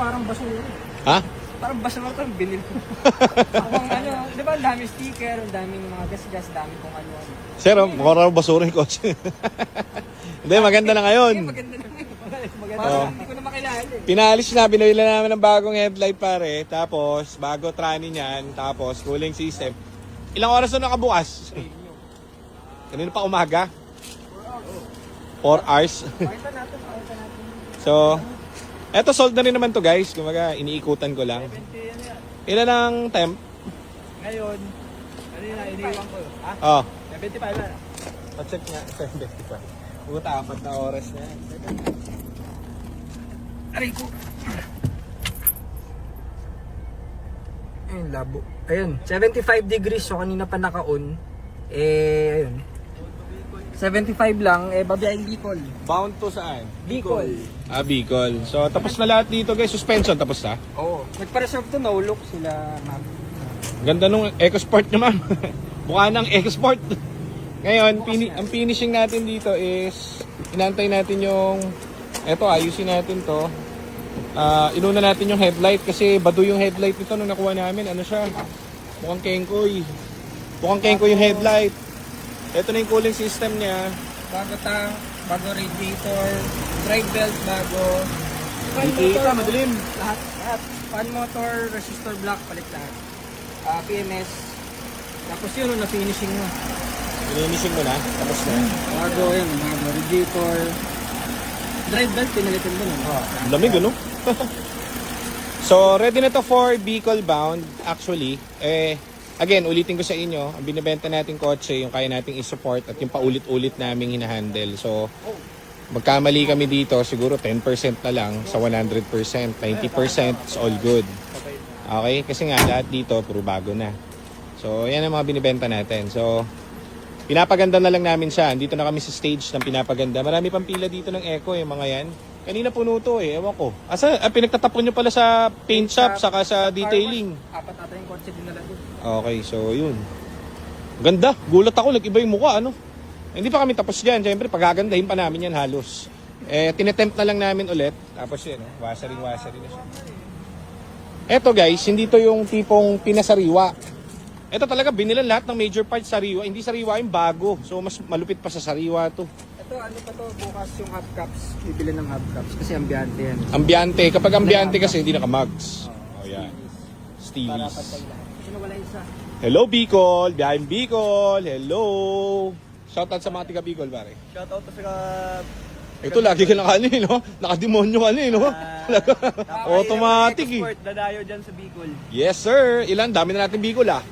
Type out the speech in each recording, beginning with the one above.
parang basura. Ha? Parang basura ito, binil ko. Akong ano, di ba, ang daming sticker, ang daming mga gas-gas, daming kung ano. Sir, mukhang raw basura yung kotse. Hindi, maganda na ngayon. Maganda na ngayon. Parang hindi ko na makilala eh. Pinalis na, binili na namin ng bagong headlight pare. Tapos, bago trani niyan. Tapos, cooling system. Ilang oras na nakabukas? Kanina pa umaga? 4 hours. Pakita natin. So, eto sold na rin naman to guys. Kumaga, iniikutan ko lang. 70 yan yan. Ilan ang temp? Ngayon, kanina iniwan ko. Ha? Oh, 75 na. pa-check nga. 75. Puta, 4 na oras na yan. Aray ko. Ayun, labo. Ayun, 75 degrees. So, kanina pa naka-on. Ayun. 75 lang, babiyahin Bicol. Bound to saan? Bicol. Ah, Bicol. So, tapos na lahat dito guys. Suspension, tapos na. Oo. Nagpa-reserve to no look sila, ma'am. Ganda nung EcoSport niya, ma'am. Mukha ng EcoSport. Ngayon, ang finishing natin dito is inantay natin yung ayusin natin to. Inuna natin yung headlight kasi bado yung headlight nito nung nakuha namin. Ano siya? Mukhang kengkoy. Mukhang kengkoy yung headlight. Ito na yung cooling system niya. Bago tank, bago radiator, drive belt bago. Kita, madilim. Lahat. Fan motor, resistor block, palit lahat. PMS. Tapos yun, na-finishing mo. Finishing mo na. Tapos na. Bago yun, bago radiator. Drive belt, pinalitin mo nun. Ang lamig, ano? So, ready na to for Bicol bound. Actually, again, ulitin ko sa inyo, ang binibenta nating kotse, yung kaya nating i-support at yung paulit-ulit naming hinahandle. So, magkamali kami dito, siguro 10% na lang sa 100%. 90% is all good. Okay? Kasi nga, lahat dito, puro bago na. So, yan ang mga binibenta natin. So, pinapaganda na lang namin siya. Dito na kami sa stage ng pinapaganda. Marami pang pila dito ng Eco, mga yan. Kanina puno to ewan ko. Pinagtatapon nyo pala sa paint shop, saka sa detailing. Apat ata yung kotse din nila doon. Okay, so yun. Ganda. Gulat ako, nag-iba yung mukha, ano? Hindi pa kami tapos dyan. Siyempre, pagagandahin pa namin yan halos. Tinetempt na lang namin ulit. Tapos yun, wasering na siya. Eto guys, hindi to yung tipong pinasariwa. Ito talaga, binilan lahat ng major parts sariwa. Hindi sariwa yung bago. So, mas malupit pa sa sariwa to. Ito, ano pa to, bukas yung hubcaps. Bibili ng hubcaps kasi ambiante yan. Ambiante. Kapag ambiante kasi, hindi naka-mugs. Oh, yan. Para Steelies. patay lahat. Kasi nawala isa. Hello, Bicol. Behind Bicol. Hello. Shoutout sa mga tiga Bicol, pare. Shoutout to sa... Ito, lagi ka no? Nakademonyo ka no? Automatic eh. Dadayo dyan sa Bicol. Yes, sir. Ilan? Dami na natin Bicol, ah.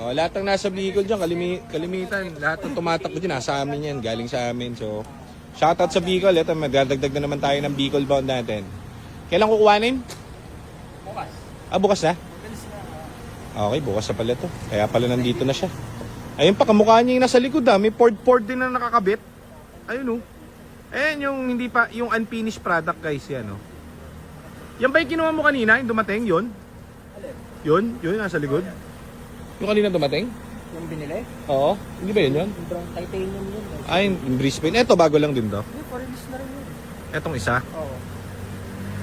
Oh, lahat ng nasa Bicol dyan, kalimitan. Lahat ng tumatakbo dyan, nasa amin yan. Galing sa amin. So, shoutout sa Bicol. Ito, magdadagdag na naman tayo ng Bicol bound natin. Kailan kukuhanin? Bukas. Bukas na? Okay, bukas na pala to. Kaya pala nandito na siya. Ayun pa, kamukha niya yung nasa likod, ah. May Ford din na nakakabit. Ayun, oh. Ayan yung hindi pa, yung unfinished product, guys. Yan, oh. Yan ba yung kinuha mo kanina? Yung dumating? Yun? Yun? Yun, nasa likod? Yung kanina dumating? Yung binili? Oo. Hindi ba yun yun? Sobrang titanium yun. Ay, yung Brisbane. Eto, bago lang din daw. Hindi, foreigners na rin yun. Etong isa. Oo.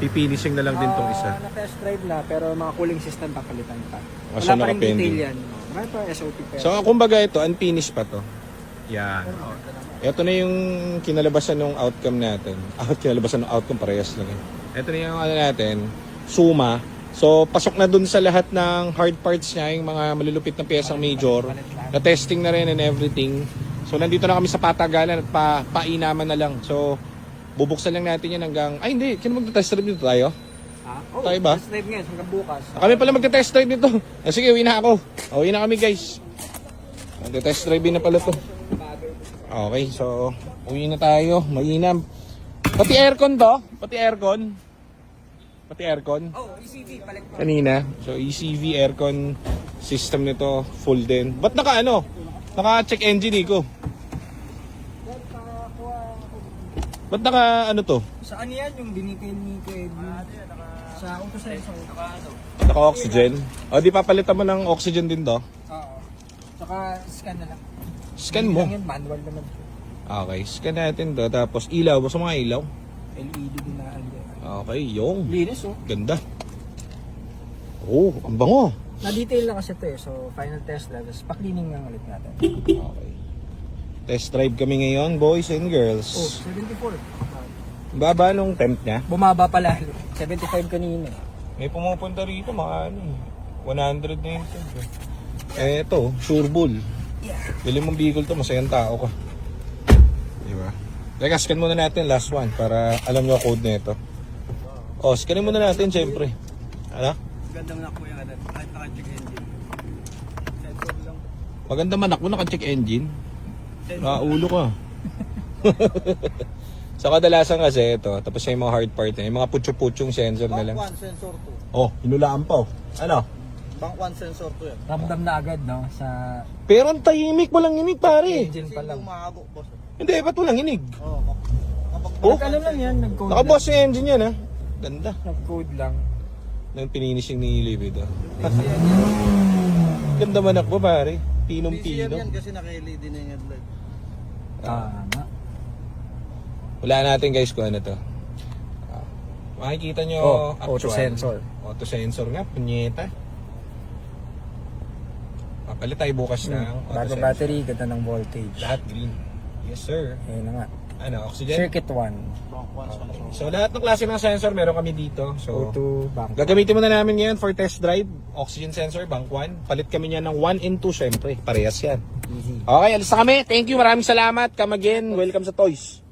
Pipinishing na lang din tong isa. Na-test drive na, pero mga cooling system papalitan pa. O, Wala so pa rin nakapending. detail yan. May pa SOP pa yan. So, kumbaga ito, unfinished pa to. Yan. Ito na yung kinalabasan ng outcome natin. Kinalabasan ng outcome, parehas lang yun. Ito na yung ano natin, Suma. So, pasok na dun sa lahat ng hard parts niya, yung mga malulupit na piyesang major. Na-testing na rin and everything. So, nandito na kami sa patagalan at painaman na lang. So, bubuksan lang natin yan hanggang... Ay, hindi. Sino magta-test drive dito tayo? Oo, tayo ba? test drive ngayon hanggang bukas. Kami pala magta-test drive nito. Sige, uwi na ako. Uwi na kami, guys. Magta-test drive na pala to. Okay, so uwi na tayo. Mainam. Pati aircon to. Pati aircon. Oh, ECV, palit mo. Kanina. So ECV aircon system nito full din. Ba't naka-check engine ko? Ba't to? Saan yan yung binitin ni Kevin? Sa auto sensor. Naka-oxygen. O di papalitan mo ng oxygen din to. Oo. Saka scan na lang. Scan mo. Yan, manual naman. Okay, scan natin to. Tapos ilaw. Basta mga ilaw. LED din na. Okay, yung. Linis, oh. Ganda. Oh, ang bango. Na-detail na kasi ito eh. So, final test drive. Tapos, pa-cleaning lang ulit natin. Okay. Test drive kami ngayon, boys and Oh, girls. 74. Baba nung temp niya. Bumaba pala. 75 kanina eh. May pumupunta rito, mga ano 100 na yung temp. Eto, sure bull. Yeah. Bili mong Bicol to, masayang tao ka. Diba? Teka, scan muna natin last one para alam nyo code na ito. Oh, scanin muna natin, syempre. Ano? Ganda mo na po yung kahit naka-check engine. Sensor lang. Maganda manak mo, naka-check engine. Nakaulo ka. So kadalasan kasi ito, tapos yung mga hard part na, yung mga putyo-putyong sensor na lang. Bank 1 sensor 2. Oh, hinulaan pa oh. Ano? Bank 1 sensor 2 yan. Ramdam na agad, no? Sa Pero ang tahimik, walang inig pare. engine pa Kasi lang. yung mahago, boss. Hindi, ba't walang inig? Oo. Kapag Oh, Ano lang yan, nag-code Nakaboss yung engine yan ha. Ganda. lang. Nag-code lang. Nang pininising ni Libido. Ganda manak mo pare. DCR Pinong-pino. yan kasi naka-LED na yung headlight. Tama. Wala natin guys kung ano to. Makikita nyo Oh, actual. auto sensor. Auto sensor nga, punyeta. Papalit tayo bukas ng auto Bago sensor. battery, ganda ng voltage. Lahat green. Yes sir. Ayun na nga. Ano, oxygen? Circuit 1. Bank 1 sensor. So lahat ng klase ng sensor meron kami dito. So O2 bank. gagamitin muna namin ngayon for test drive. Oxygen sensor, bank 1. Palit kami niyan ng 1 and 2 syempre. Parehas yan. Easy. Okay, alis na kami. Thank you. Maraming salamat. Come again. Welcome sa Toys.